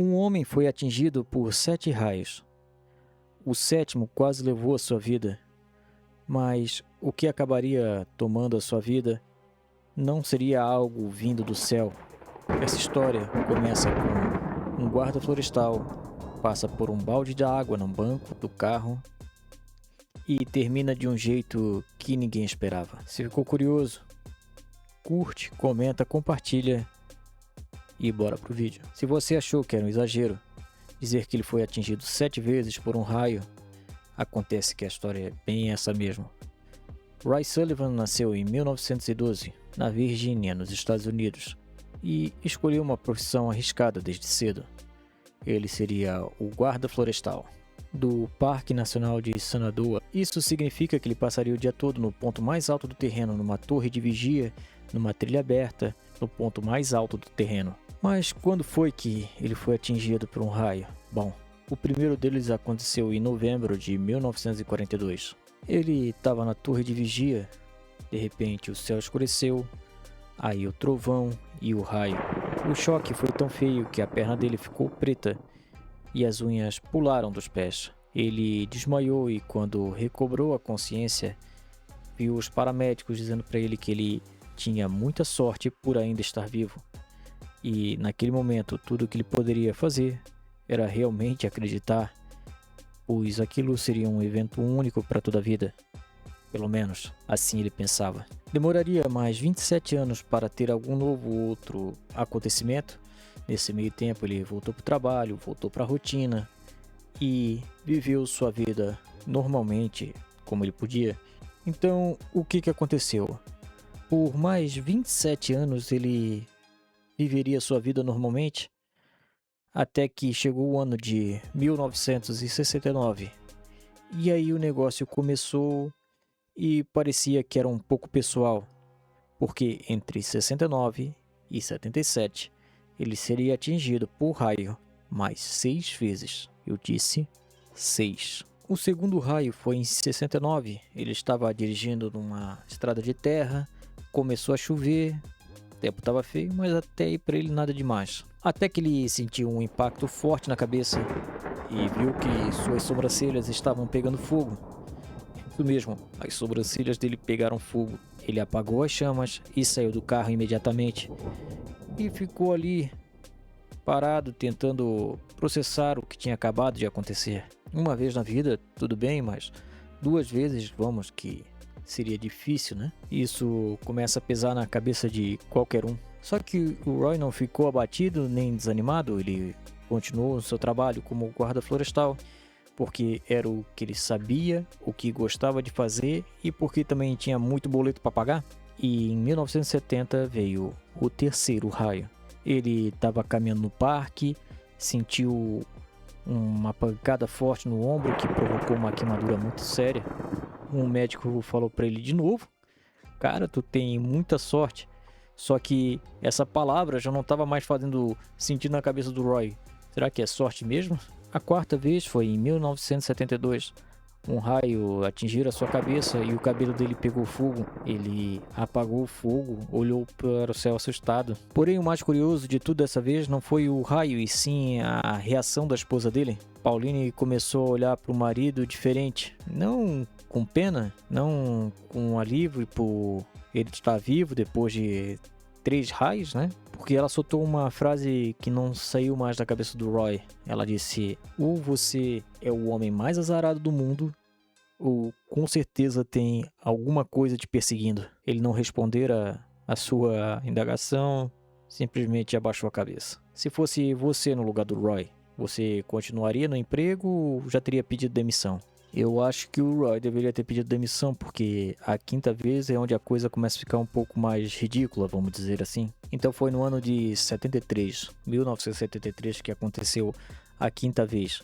Um homem foi atingido por 7 raios. O sétimo quase levou a sua vida, mas o que acabaria tomando a sua vida não seria algo vindo do céu. Essa história começa com um guarda florestal, passa por um balde de água no banco do carro e termina de um jeito que ninguém esperava. Se ficou curioso, curte, comenta, compartilha e bora pro vídeo. Se você achou que era um exagero dizer que ele foi atingido 7 vezes por um raio, acontece que a história é bem essa mesmo. Roy Sullivan nasceu em 1912, na Virgínia, nos Estados Unidos, e escolheu uma profissão arriscada desde cedo. Ele seria o guarda florestal do Parque Nacional de Shenandoah. Isso significa que ele passaria o dia todo no ponto mais alto do terreno, numa torre de vigia, numa trilha aberta, no ponto mais alto do terreno. Mas quando foi que ele foi atingido por um raio? Bom, o primeiro deles aconteceu em novembro de 1942. Ele estava na torre de vigia, de repente o céu escureceu, aí o trovão e o raio. O choque foi tão feio que a perna dele ficou preta e as unhas pularam dos pés. Ele desmaiou e quando recobrou a consciência, viu os paramédicos dizendo para ele que ele tinha muita sorte por ainda estar vivo. E naquele momento tudo o que ele poderia fazer era realmente acreditar, pois aquilo seria um evento único para toda a vida. Pelo menos, assim ele pensava. Demoraria mais 27 anos para ter algum novo outro acontecimento. Nesse meio tempo ele voltou para o trabalho, voltou para a rotina e viveu sua vida normalmente, como ele podia. Então, o que aconteceu? Por mais 27 anos ele viveria sua vida normalmente, até que chegou o ano de 1969. E aí o negócio começou e parecia que era um pouco pessoal, porque entre 69 e 77 ele seria atingido por raio mais 6 vezes. Eu disse 6. O segundo raio foi em 69, ele estava dirigindo numa estrada de terra, começou a chover, o tempo estava feio, mas até aí para ele nada demais. Até que ele sentiu um impacto forte na cabeça e viu que suas sobrancelhas estavam pegando fogo. Isso mesmo, as sobrancelhas dele pegaram fogo. Ele apagou as chamas e saiu do carro imediatamente. E ficou ali, parado, tentando processar o que tinha acabado de acontecer. Uma vez na vida, tudo bem, mas 2 vezes, vamos, que seria difícil, né? Isso começa a pesar na cabeça de qualquer um. Só que o Roy não ficou abatido nem desanimado, ele continuou no seu trabalho como guarda florestal, porque era o que ele sabia, o que gostava de fazer e porque também tinha muito boleto para pagar. E em 1970 veio o terceiro raio. Ele estava caminhando no parque, sentiu uma pancada forte no ombro que provocou uma queimadura muito séria. Um médico falou para ele de novo: cara, tu tem muita sorte. Só que essa palavra já não estava mais fazendo sentido na cabeça do Roy. Será que é sorte mesmo? A quarta vez foi em 1972. Um raio atingiu a sua cabeça e o cabelo dele pegou fogo. Ele apagou o fogo, olhou para o céu assustado. Porém, o mais curioso de tudo dessa vez não foi o raio, e sim a reação da esposa dele. Pauline começou a olhar para o marido diferente. Não com pena, não com alívio por ele estar vivo depois de 3 raios, né? Porque ela soltou uma frase que não saiu mais da cabeça do Roy. Ela disse: ou você é o homem mais azarado do mundo, ou com certeza tem alguma coisa te perseguindo. Ele não respondera a sua indagação, simplesmente abaixou a cabeça. Se fosse você no lugar do Roy, você continuaria no emprego ou já teria pedido demissão? Eu acho que o Roy deveria ter pedido demissão, porque a quinta vez é onde a coisa começa a ficar um pouco mais ridícula, vamos dizer assim. Então foi no ano de 1973, que aconteceu a quinta vez.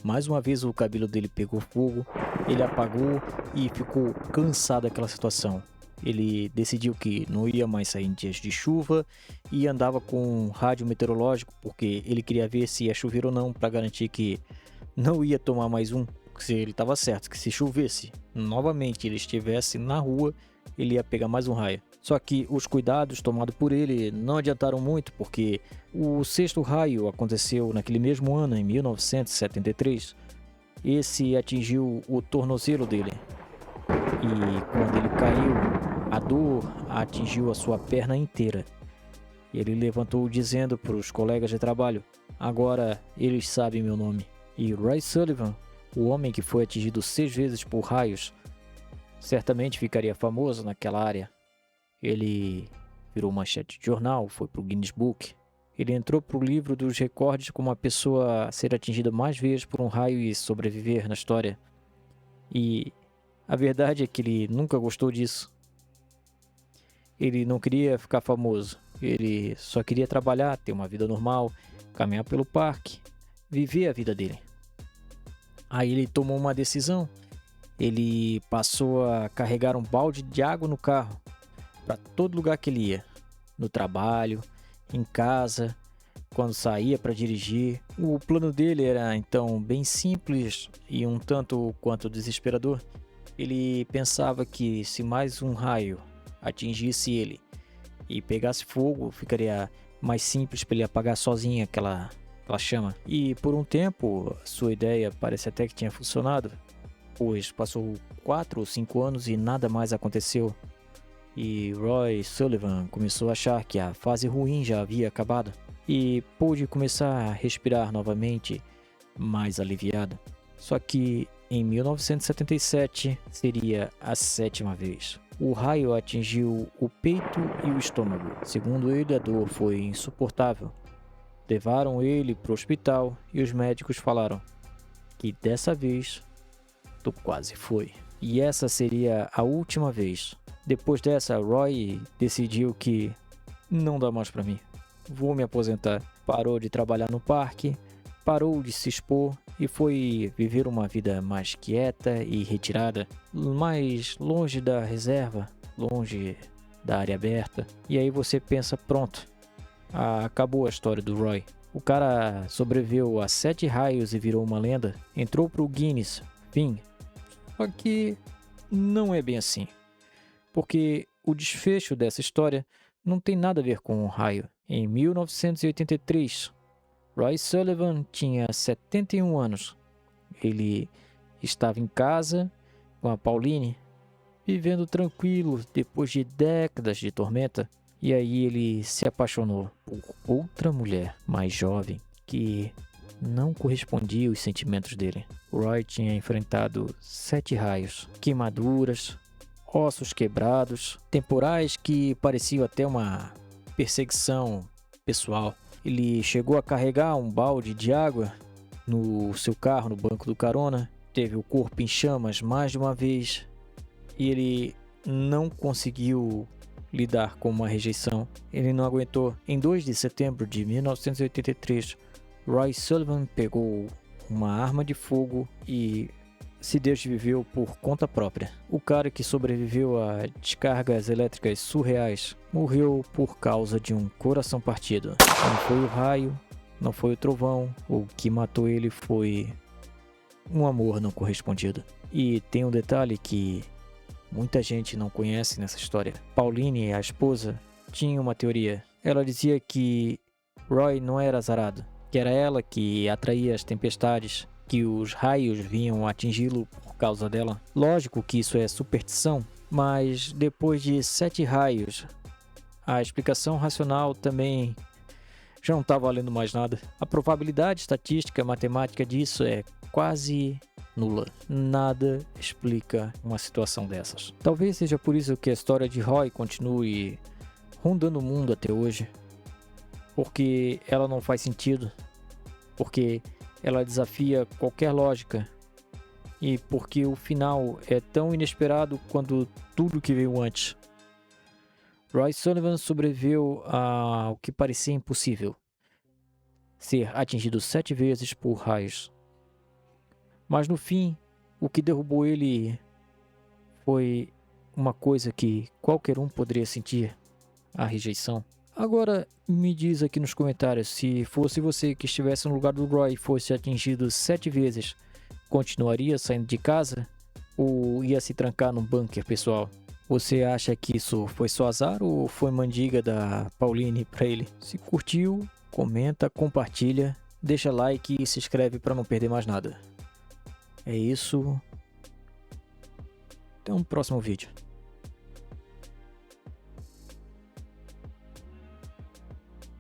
Mais uma vez o cabelo dele pegou fogo, ele apagou e ficou cansado daquela situação. Ele decidiu que não ia mais sair em dias de chuva e andava com um rádio meteorológico, porque ele queria ver se ia chover ou não, para garantir que não ia tomar mais um. Se ele estava certo que se chovesse novamente ele estivesse na rua, ele ia pegar mais um raio. Só que os cuidados tomados por ele não adiantaram muito, porque o sexto raio aconteceu naquele mesmo ano, em 1973. Esse atingiu o tornozelo dele. E quando ele caiu, a dor atingiu a sua perna inteira. Ele levantou dizendo para os colegas de trabalho: agora eles sabem meu nome. E Roy Sullivan, o homem que foi atingido 6 vezes por raios, certamente ficaria famoso naquela área. Ele virou manchete de jornal, foi para o Guinness Book. Ele entrou para o livro dos recordes como a pessoa a ser atingida mais vezes por um raio e sobreviver na história. E a verdade é que ele nunca gostou disso. Ele não queria ficar famoso. Ele só queria trabalhar, ter uma vida normal, caminhar pelo parque, viver a vida dele. Aí ele tomou uma decisão. Ele passou a carregar um balde de água no carro para todo lugar que ele ia. No trabalho, em casa, quando saía para dirigir. O plano dele era então bem simples e um tanto quanto desesperador. Ele pensava que se mais um raio atingisse ele e pegasse fogo, ficaria mais simples para ele apagar sozinho aquela chama. E por um tempo, sua ideia parece até que tinha funcionado, pois passou 4 ou 5 anos e nada mais aconteceu. E Roy Sullivan começou a achar que a fase ruim já havia acabado e pôde começar a respirar novamente, mais aliviado. Só que em 1977 seria a 7ª vez. O raio atingiu o peito e o estômago. Segundo ele, a dor foi insuportável. Levaram ele para o hospital e os médicos falaram que dessa vez tu quase foi. E essa seria a última vez. Depois dessa, Roy decidiu que não dá mais para mim. Vou me aposentar. Parou de trabalhar no parque, parou de se expor e foi viver uma vida mais quieta e retirada, mais longe da reserva, longe da área aberta. E aí você pensa, pronto, acabou a história do Roy. O cara sobreviveu a 7 raios e virou uma lenda, entrou pro Guinness, fim. Só que não é bem assim, porque o desfecho dessa história não tem nada a ver com o raio. Em 1983, Roy Sullivan tinha 71 anos. Ele estava em casa com a Pauline, vivendo tranquilo depois de décadas de tormenta. E aí ele se apaixonou por outra mulher mais jovem que não correspondia aos sentimentos dele. Roy tinha enfrentado 7 raios, queimaduras, ossos quebrados, temporais que pareciam até uma perseguição pessoal. Ele chegou a carregar um balde de água no seu carro, no banco do carona, teve o corpo em chamas mais de uma vez e ele não conseguiu lidar com uma rejeição. Ele não aguentou. Em 2 de setembro de 1983, Roy Sullivan pegou uma arma de fogo e se desviveu por conta própria. O cara que sobreviveu a descargas elétricas surreais morreu por causa de um coração partido. Não foi o raio, não foi o trovão, o que matou ele foi um amor não correspondido. E tem um detalhe que muita gente não conhece nessa história. Pauline, a esposa, tinha uma teoria. Ela dizia que Roy não era azarado, que era ela que atraía as tempestades, que os raios vinham atingi-lo por causa dela. Lógico que isso é superstição, mas depois de 7 raios, a explicação racional também já não está valendo mais nada. A probabilidade estatística matemática disso é quase nula. Nada explica uma situação dessas. Talvez seja por isso que a história de Roy continue rondando o mundo até hoje. Porque ela não faz sentido. Porque ela desafia qualquer lógica. E porque o final é tão inesperado quanto tudo que veio antes. Roy Sullivan sobreviveu ao que parecia impossível: ser atingido 7 vezes por raios. Mas no fim, o que derrubou ele foi uma coisa que qualquer um poderia sentir: a rejeição. Agora me diz aqui nos comentários, se fosse você que estivesse no lugar do Roy e fosse atingido 7 vezes, continuaria saindo de casa ou ia se trancar num bunker pessoal? Você acha que isso foi só azar ou foi mandiga da Pauline pra ele? Se curtiu, comenta, compartilha, deixa like e se inscreve para não perder mais nada. É isso. Até um próximo vídeo.